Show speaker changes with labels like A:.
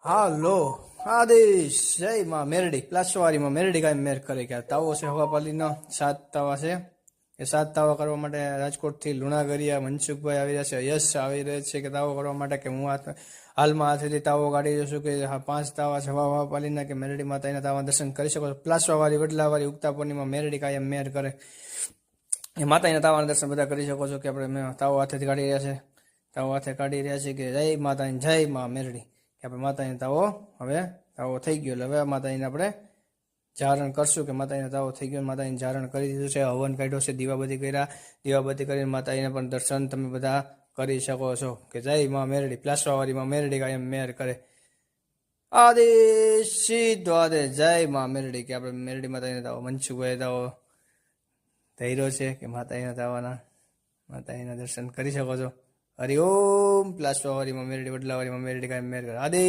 A: હાલો આદેશ જય માં મેરડી પ્લાસવારીમાં મેરડી કાંઈ મેર કરે કે તાવો છે હવાપાલીનો 7 તાવા છે એ 7 તાવા કરવા માટે રાજકોટથી લુણાગરિયા મનસુખભાઈ આવી રહ્યા છે યશ આવી રહ્યા છે કે તાવો કરવા માટે કે હું હાલમાં હાથેથી તાવો કાઢી રહ્યો છું કે 5 તાવા છે હવાપાલીના કે મેરડી માતાના તાવા દર્શન કરી શકો છો પ્લાસવારી વડલાવારી ઉગતા પૂર્ણિમા મેરડી કાયમ મેર કરે એ માતાના તાવાના દર્શન બધા કરી શકો છો કે આપણે તાવો હાથેથી કાઢી રહ્યા છે તાવો હાથે કાઢી રહ્યા છે કે જય માતાની જય માં મેરડી કે આપણે માતાને તાવો હવે તાવો થઈ ગયો એટલે હવે માતાજીને આપણે જારણ કરશું કે માતાજીને તાવો થઈ ગયો માતાજીને જારણ કરી દીધું છે હવન કાઢ્યો છે દીવાબત્તી કર્યા દીવાબત્તી કરીને માતાજીને પણ દર્શન તમે બધા કરી શકો છો કે જય માં મેરડી પ્લાસવાવાળીમાં મેરડી કાયમ મેર કરે આદેશ સીધો આદેશ જય માં મેરડી કે આપણે મેરડી માતાજીને તાવો મનસુખભાઈ તાવો ધૈર્યો છે કે માતાજીના તાવાના માતાજીના દર્શન કરી શકો છો હરિ ઓમ પ્લાસવાવાળીમાં મેરડી વડલાવાળીમાં મેરડી કાયમ મેર કરે આદેશ